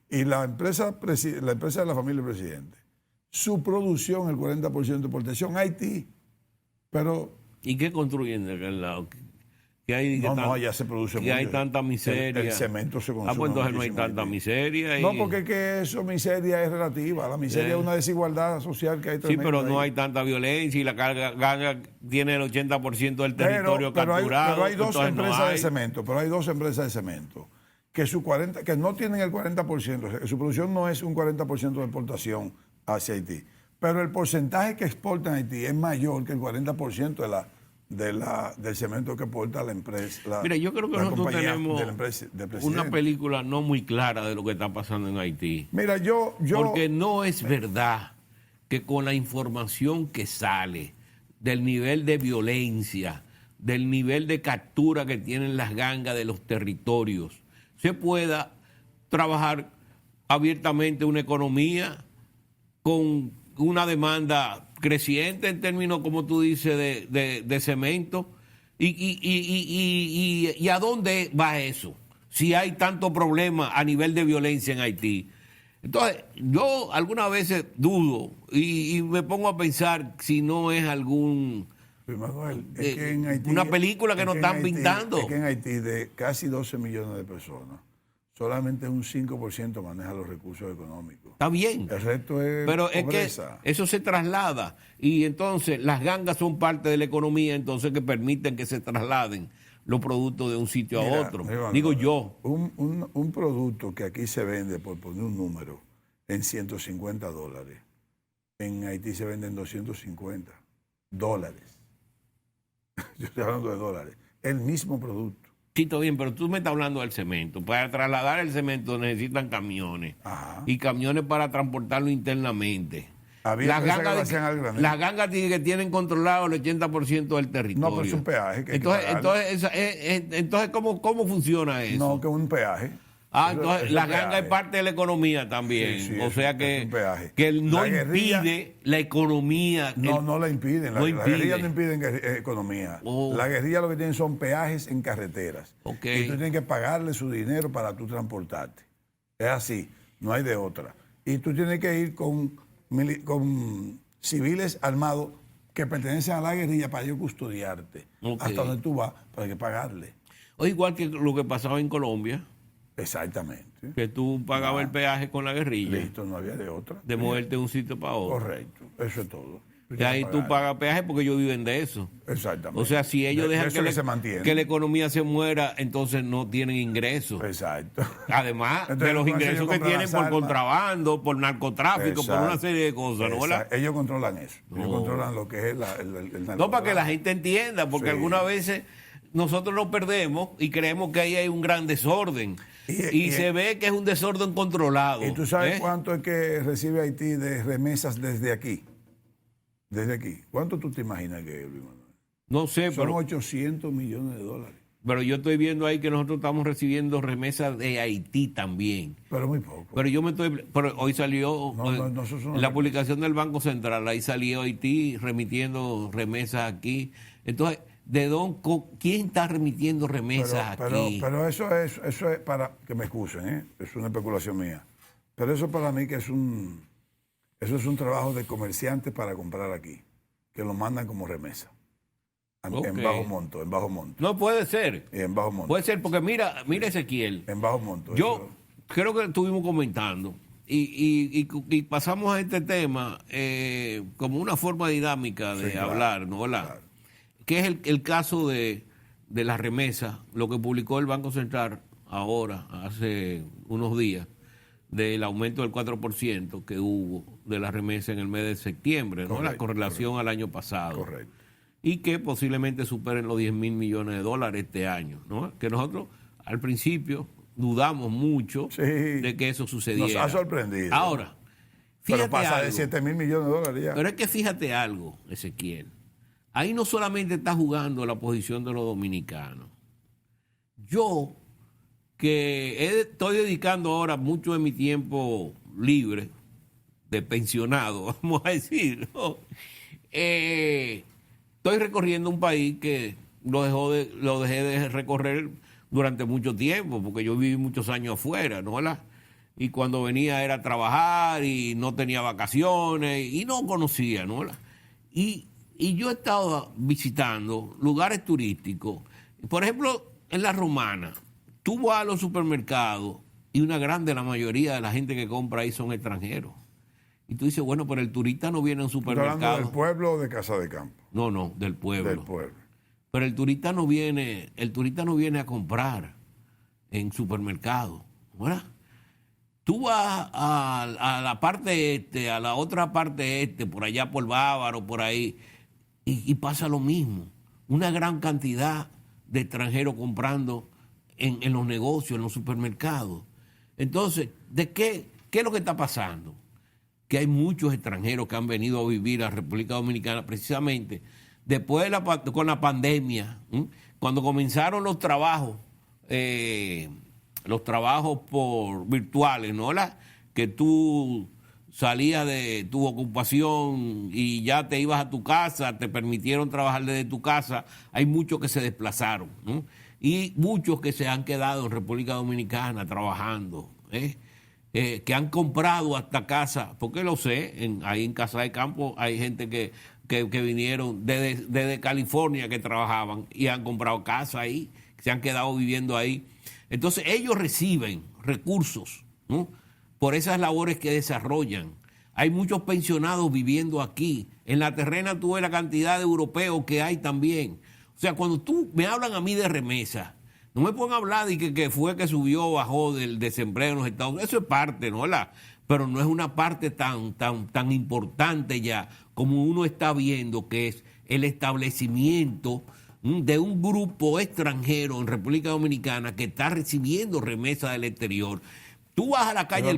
Y la empresa de la familia del presidente, su producción, el 40% de exportación, Haití, pero... ¿Y qué construyen de aquel lado? Ya se produce mucho. Hay tanta miseria. El cemento se consume. Pues entonces no hay tanta miseria. No, porque es que eso, miseria es relativa. La miseria es una desigualdad social que hay tremenda. Sí, pero no hay tanta violencia y la ganga tiene el 80% del territorio capturado. Pero hay dos empresas de cemento. Pero hay dos empresas de cemento que no tienen el 40%. Su producción no es un 40% de exportación hacia Haití. Pero el porcentaje que exportan a Haití es mayor que el 40% del cemento que exporta la empresa. Mira, yo creo que nosotros tenemos una película no muy clara de lo que está pasando en Haití. Mira, porque no es verdad que con la información que sale del nivel de violencia, del nivel de captura que tienen las gangas de los territorios, se pueda trabajar abiertamente una economía con una demanda creciente en términos, como tú dices, de cemento. ¿Y a dónde va eso? Si hay tanto problema a nivel de violencia en Haití. Entonces, yo algunas veces dudo y me pongo a pensar si no es una película que nos están pintando. Es que en Haití, de casi 12 millones de personas, solamente un 5% maneja los recursos económicos. Está bien. El resto es pero pobreza. Es que eso se traslada. Y entonces las gangas son parte de la economía, entonces que permiten que se trasladen los productos de un sitio a otro. Digo yo. Un producto que aquí se vende, por poner un número, en $150. En Haití se vende en $250. Yo estoy hablando de dólares. El mismo producto. Sí, está bien, pero tú me estás hablando del cemento. Para trasladar el cemento necesitan camiones. Ajá. Y camiones para transportarlo internamente. Las gangas que tienen controlado el 80% del territorio. No, pero es un peaje. Entonces ¿cómo funciona eso? No, que es un peaje. Entonces la ganga es parte de la economía también. Sí, o sea que no impide la economía. No la impiden. La guerrilla no impiden economía. La guerrilla lo que tienen son peajes en carreteras. Okay. Y tú tienes que pagarle su dinero para tú transportarte. Es así, no hay de otra. Y tú tienes que ir con civiles armados que pertenecen a la guerrilla para ellos custodiarte. Hasta donde tú vas, para que pagarle. O igual que lo que pasaba en Colombia. Exactamente. Que tú pagabas el peaje con la guerrilla. Listo, no había de otra. De moverte de un sitio para otro. Correcto, eso es todo. Y ahí tú pagas peaje porque ellos viven de eso. Exactamente. O sea, si ellos dejan que la economía se muera, entonces no tienen ingresos. Exacto. Además de los ingresos que tienen por contrabando, por narcotráfico, por una serie de cosas, ¿no? Ellos controlan eso. Ellos controlan lo que es el narcotráfico. No, para que la gente entienda, porque algunas veces nosotros nos perdemos y creemos que ahí hay un gran desorden. Y se ve que es un desorden controlado. ¿Y tú sabes cuánto es que recibe Haití de remesas desde aquí? Desde aquí. ¿Cuánto tú te imaginas que es, Luis Manuel? No sé, Son 800 millones de dólares. Pero yo estoy viendo ahí que nosotros estamos recibiendo remesas de Haití también. Pero muy poco. Pero hoy salió en la publicación del Banco Central, ahí salió Haití remitiendo remesas aquí. Entonces, ¿quién está remitiendo remesas aquí? Pero eso es para que me excusen, es una especulación mía. Pero eso para mí que eso es un trabajo de comerciantes para comprar aquí, que lo mandan como remesa. En bajo monto. No puede ser. En bajo monto. Puede ser porque mira Ezequiel. En bajo monto. Yo creo que estuvimos comentando y pasamos a este tema como una forma dinámica de hablar, ¿no? Claro. Que es el caso de la remesa, lo que publicó el Banco Central ahora, hace unos días, del aumento del 4% que hubo de la remesa en el mes de septiembre, ¿no? La correlación al año pasado. Correcto. Y que posiblemente superen los 10 mil millones de dólares este año, ¿no? Que nosotros al principio dudamos mucho de que eso sucediera. Nos ha sorprendido. Ahora, fíjate pero pasa algo, de 7 mil millones de dólares ya. Pero es que fíjate algo, Ezequiel. Ahí no solamente está jugando la posición de los dominicanos. Yo, que estoy dedicando ahora mucho de mi tiempo libre, de pensionado, vamos a decir, ¿no? Estoy recorriendo un país que lo dejé de recorrer durante mucho tiempo, porque yo viví muchos años afuera, ¿no? Y cuando venía era a trabajar y no tenía vacaciones y no conocía, ¿no? Y yo he estado visitando lugares turísticos. Por ejemplo, en La Romana, tú vas a los supermercados y la mayoría de la gente que compra ahí son extranjeros. Y tú dices, bueno, pero el turista no viene a un supermercado. ¿Estás hablando del pueblo o de Casa de Campo? No, del pueblo. Del pueblo. Pero el turista no viene a comprar en supermercados, ¿verdad? Tú vas a la parte este, a la otra parte este, por allá por Bávaro, por ahí, y pasa lo mismo. Una gran cantidad de extranjeros comprando en los negocios, en los supermercados. Entonces, ¿qué es lo que está pasando? Que hay muchos extranjeros que han venido a vivir a República Dominicana precisamente después con la pandemia, cuando comenzaron los trabajos por virtuales, ¿no? Que tú salías de tu ocupación y ya te ibas a tu casa, te permitieron trabajar desde tu casa. Hay muchos que se desplazaron, ¿no? Y muchos que se han quedado en República Dominicana trabajando, que han comprado hasta casa, porque lo sé, ahí en Casa de Campo hay gente que vinieron desde California que trabajaban y han comprado casa ahí, se han quedado viviendo ahí. Entonces ellos reciben recursos, ¿no? Por esas labores que desarrollan. Hay muchos pensionados viviendo aquí. En La Terrena tú ves la cantidad de europeos que hay también. O sea, cuando tú me hablan a mí de remesa, no me pueden hablar de que fue que subió o bajó del desempleo en los Estados Unidos. Eso es parte, ¿no? Pero no es una parte tan importante ya como uno está viendo, que es el establecimiento de un grupo extranjero en República Dominicana que está recibiendo remesas del exterior. Tú vas a la calle El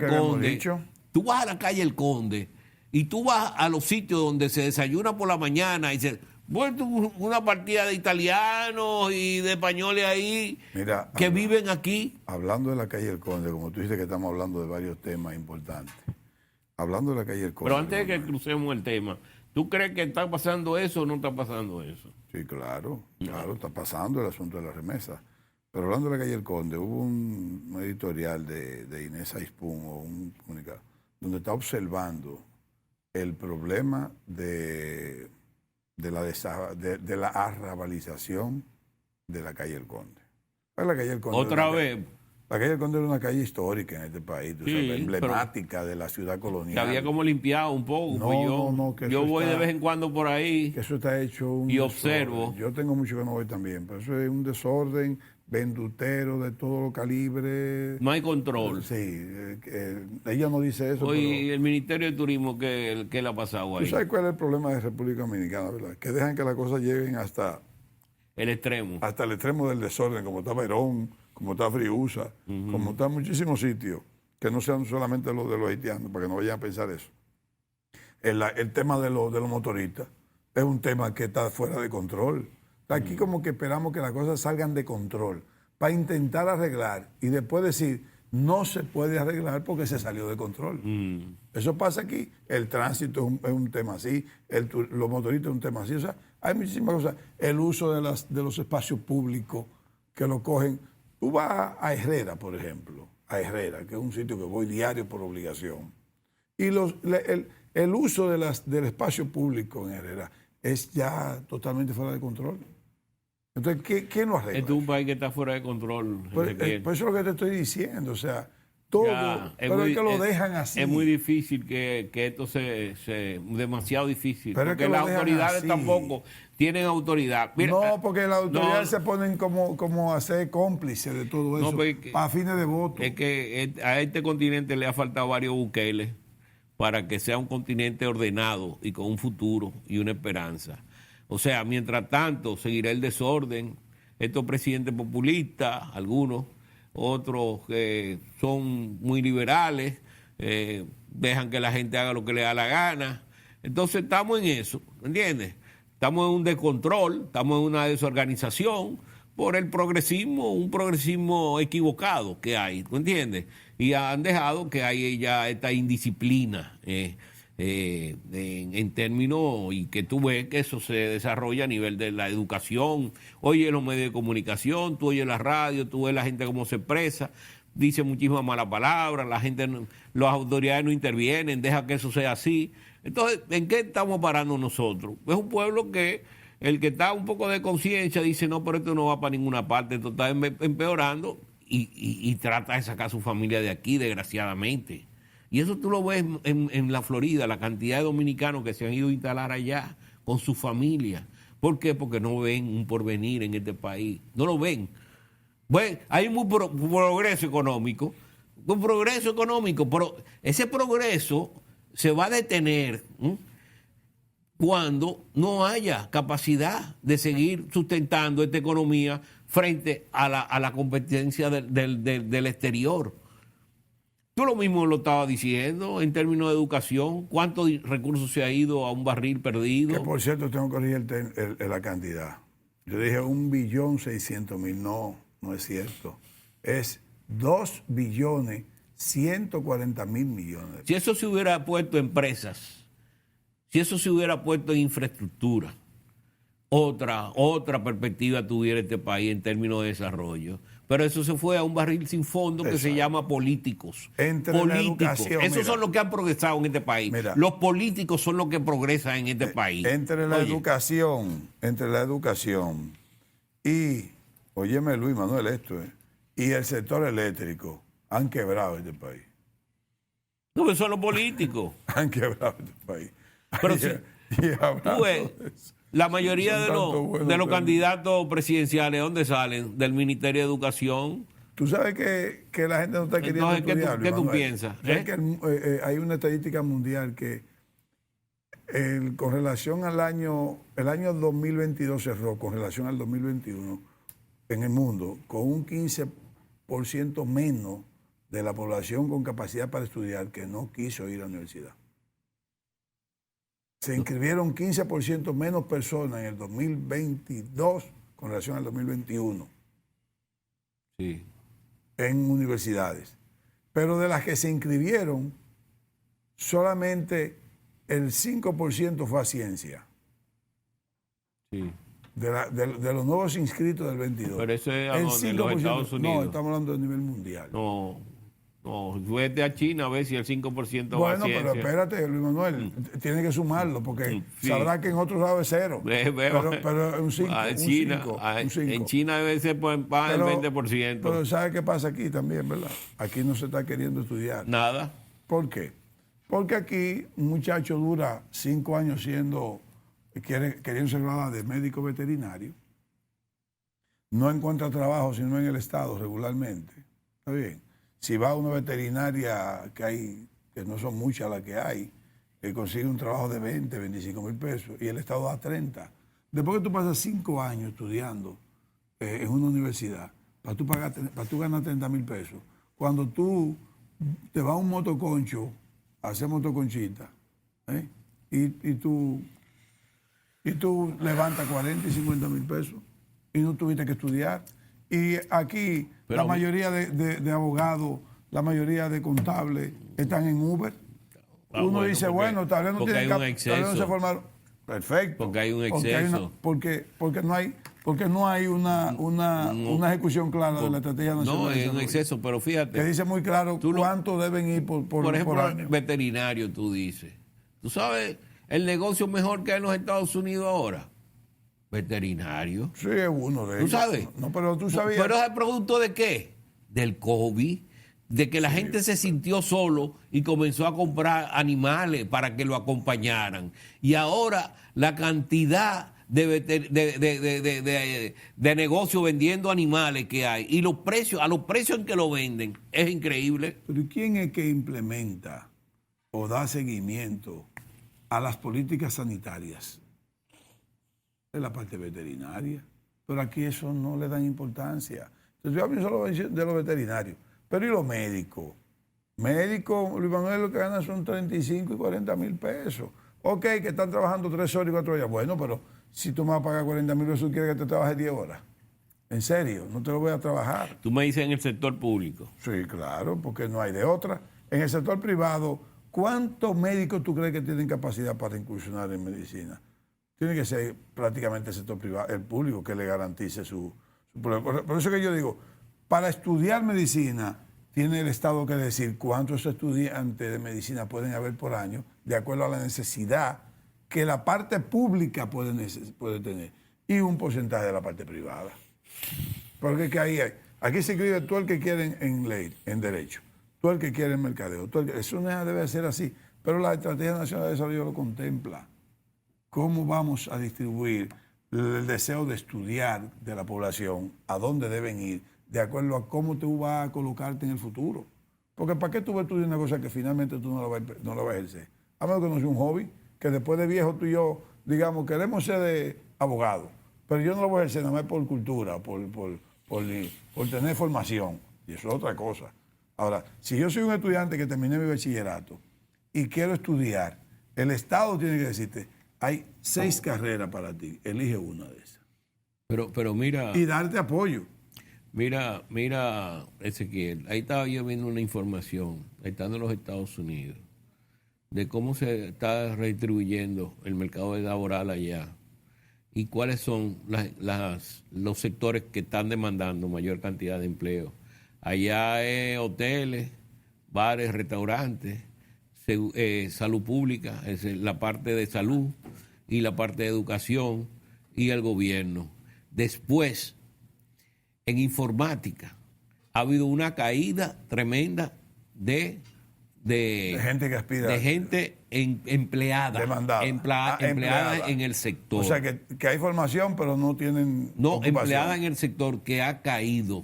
Conde, y tú vas a los sitios donde se desayuna por la mañana y se vuelve una partida de italianos y de españoles ahí. Mira, viven aquí. Hablando de la calle El Conde, como tú dices que estamos hablando de varios temas importantes. Hablando de la calle El Conde. Pero antes de que crucemos el tema, ¿tú crees que está pasando eso o no está pasando eso? Sí, claro, está pasando el asunto de la remesa. Pero hablando de la calle El Conde, hubo un editorial de Inés Aispun, o un comunicado, donde está observando el problema de la arrabalización de la calle El Conde. La calle El Conde ¿Otra vez? La calle del Conde era una calle histórica en este país, Sí, emblemática de la ciudad colonial. Se había como limpiado un poco. No, yo voy de vez en cuando por ahí. Que eso está hecho y observo. Yo tengo mucho que no voy también, pero eso es un desorden vendutero de todo los calibres. No hay control. Sí, ella no dice eso. Hoy pero el Ministerio de Turismo, ¿qué le ha pasado ahí? ¿Tú sabes cuál es el problema de República Dominicana, verdad? Que dejan que las cosas lleguen hasta el extremo. Hasta el extremo del desorden, como está Verón, como está Friusa, como está muchísimos sitios, que no sean solamente los de los haitianos, para que no vayan a pensar eso. El tema de los motoristas es un tema que está fuera de control. Aquí como que esperamos que las cosas salgan de control para intentar arreglar y después decir, no se puede arreglar porque se salió de control. Eso pasa aquí. El tránsito es un tema así, los motoristas es un tema así. O sea, hay muchísimas cosas. El uso de los espacios públicos que lo cogen. Tú vas a Herrera, por ejemplo, a Herrera, que es un sitio que voy diario por obligación. Y el uso del espacio público en Herrera es ya totalmente fuera de control. Entonces, ¿qué no arregla? Este es un país que está fuera de control. Por eso es lo que te estoy diciendo, o sea, todo, pero es que lo dejan así. Es muy difícil que esto demasiado difícil, pero porque las autoridades tampoco tienen autoridad. Mira, no, porque las autoridades se ponen como a ser cómplices de todo eso, para fines de voto. Es que a este continente le ha faltado varios Bukeles para que sea un continente ordenado y con un futuro y una esperanza. O sea, mientras tanto, seguirá el desorden. Estos presidentes populistas, algunos, otros que son muy liberales, dejan que la gente haga lo que le da la gana. Entonces estamos en eso, ¿entiendes? Estamos en un descontrol, estamos en una desorganización por el progresismo, un progresismo equivocado que hay, ¿tú entiendes? Y han dejado que haya ya esta indisciplina en términos, y que tú ves que eso se desarrolla a nivel de la educación. Oye los medios de comunicación, tú oyes la radio, tú ves la gente cómo se expresa, dice muchísimas malas palabras, la gente, las autoridades no intervienen, deja que eso sea así. Entonces, ¿en qué estamos parando nosotros? Es un pueblo que el que está un poco de conciencia dice, no, pero esto no va para ninguna parte, esto está empeorando, y trata de sacar a su familia de aquí, desgraciadamente. Y eso tú lo ves en la Florida, la cantidad de dominicanos que se han ido a instalar allá con su familia. ¿Por qué? Porque no ven un porvenir en este país. No lo ven. Bueno, hay un progreso económico, pero ese progreso se va a detener cuando no haya capacidad de seguir sustentando esta economía frente a la competencia del exterior. Tú lo mismo lo estabas diciendo en términos de educación. ¿Cuántos recursos se ha ido a un barril perdido? Que por cierto, tengo que corregir la cantidad. Yo dije 1.600.000. No es cierto. Es 2.140.000.000.000. Si eso se hubiera puesto en empresas, si eso se hubiera puesto en infraestructura, otra perspectiva tuviera este país en términos de desarrollo. Pero eso se fue a un barril sin fondo que se llama políticos. Políticos. Esos son los que han progresado en este país. Mira, los políticos son los que progresan en este país. Entre la educación y, óyeme Luis Manuel, y el sector eléctrico han quebrado este país. No, pero son los políticos. Han quebrado este país. Pero si, tú ves, la mayoría de los candidatos presidenciales, ¿dónde salen? Del Ministerio de Educación. Tú sabes que la gente no está queriendo estudiar. ¿Qué tú piensas? Que hay una estadística mundial que con relación el año 2022 cerró con relación al 2021 en el mundo con un 15% menos de la población con capacidad para estudiar que no quiso ir a la universidad. Se inscribieron 15% menos personas en el 2022 con relación al 2021 en universidades. Pero de las que se inscribieron, solamente el 5% fue a ciencia. Sí. De los nuevos inscritos del 22. Pero eso es en los Estados Unidos. No, estamos hablando a nivel mundial. No. No, vete a China a ver si el 5% va a Bueno, pero espérate, Luis Manuel, tiene que sumarlo, porque sabrá que en otros lados es cero. Pero un 5. En China debe ser el 20%. Pero ¿sabe qué pasa aquí también, verdad? Aquí no se está queriendo estudiar. Nada. ¿Por qué? Porque aquí un muchacho dura 5 años queriendo ser graduado de médico veterinario, no encuentra trabajo sino en el Estado regularmente. ¿Está bien? Si va a una veterinaria que no son muchas las que hay, que consigue un trabajo de 20, 25 mil pesos y el Estado da 30. Después que tú pasas 5 años estudiando en una universidad, para tú ganar 30 mil pesos, cuando tú te vas a un motoconcho a hacer motoconchita, y tú levantas 40 y 50 mil pesos y no tuviste que estudiar. Y aquí la mayoría de abogados, la mayoría de contables están en Uber. Uno dice, bueno, tal vez no tienen tal vez no se formaron. Perfecto. Porque hay un exceso. Porque no hay una ejecución clara de la estrategia nacional. No, hay un exceso, pero fíjate. Que dice muy claro cuánto deben ir por ejemplo, año. Veterinario, tú dices. ¿Tú sabes el negocio mejor que hay en los Estados Unidos ahora? Veterinario. Sí, es uno de ellos. ¿Tú sabes? No, pero tú sabías. ¿Pero es el producto de qué? Del COVID, de que la gente se sintió solo y comenzó a comprar animales para que lo acompañaran. Y ahora la cantidad de negocio vendiendo animales que hay y los precios, a los precios en que lo venden, es increíble. Pero ¿quién es que implementa o da seguimiento a las políticas sanitarias? Es la parte veterinaria, pero aquí eso no le dan importancia. Entonces yo hablo solo de los veterinarios, pero ¿y los médicos? Médicos, Luis Manuel, lo que ganan son 35 y 40 mil pesos. Ok, que están trabajando 3 horas y 4 horas. Bueno, pero si tú me vas a pagar 40 mil pesos, ¿quieres que te trabaje 10 horas? En serio, no te lo voy a trabajar. Tú me dices en el sector público. Sí, claro, porque no hay de otra. En el sector privado, ¿cuántos médicos tú crees que tienen capacidad para incursionar en medicina? Tiene que ser prácticamente el sector privado, el público, que le garantice su por eso que yo digo, para estudiar medicina, tiene el Estado que decir cuántos estudiantes de medicina pueden haber por año, de acuerdo a la necesidad que la parte pública puede tener, y un porcentaje de la parte privada. Porque es que aquí se escribe tú el que quiere en ley, en derecho, tú el que quiere en mercadeo, eso no debe ser así, pero la Estrategia Nacional de Desarrollo lo contempla. ¿Cómo vamos a distribuir el deseo de estudiar de la población, a dónde deben ir, de acuerdo a cómo tú vas a colocarte en el futuro? Porque ¿para qué tú vas a estudiar una cosa que finalmente tú no la vas a ejercer? A menos que no sea un hobby, que después de viejo tú y yo, digamos, queremos ser de abogado, pero yo no lo voy a ejercer nada más por cultura, por tener formación, y eso es otra cosa. Ahora, si yo soy un estudiante que terminé mi bachillerato y quiero estudiar, el Estado tiene que decirte, hay 6 carreras para ti, elige una de esas. Pero mira... Y darte apoyo. Mira, Ezequiel, ahí estaba yo viendo una información, ahí estando en los Estados Unidos, de cómo se está redistribuyendo el mercado laboral allá y cuáles son los sectores que están demandando mayor cantidad de empleo. Allá es hoteles, bares, restaurantes, salud pública, es la parte de salud y la parte de educación y el gobierno. Después, en informática, ha habido una caída tremenda de gente que aspira. De gente empleada. Demandada. Empleada en el sector. O sea, que hay formación, pero no tienen ocupación. Empleada en el sector que ha caído.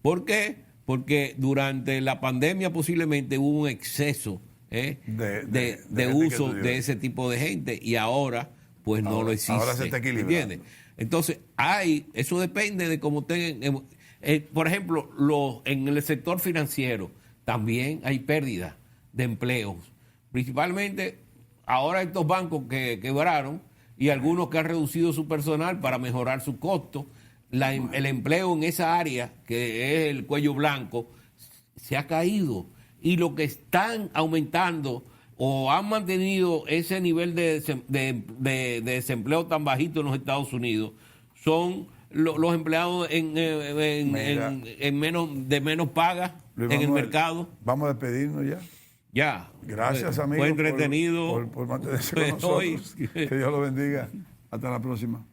¿Por qué? Porque durante la pandemia posiblemente hubo un exceso de uso de ese tipo de gente y ahora pues no lo existe. Ahora se está equilibrando. ¿Entiendes? Entonces, eso depende de cómo tengan. Por ejemplo, en el sector financiero también hay pérdida de empleos. Principalmente ahora estos bancos que quebraron y algunos que han reducido su personal para mejorar su costo. El empleo en esa área, que es el cuello blanco, se ha caído. Y lo que están aumentando o han mantenido ese nivel de desempleo tan bajito en los Estados Unidos son los empleados en menos paga Luis en Manuel, el mercado. Vamos a despedirnos ya. Ya. Gracias, amigos. Fue entretenido. Por mantenerse con nosotros. Que Dios lo bendiga. Hasta la próxima.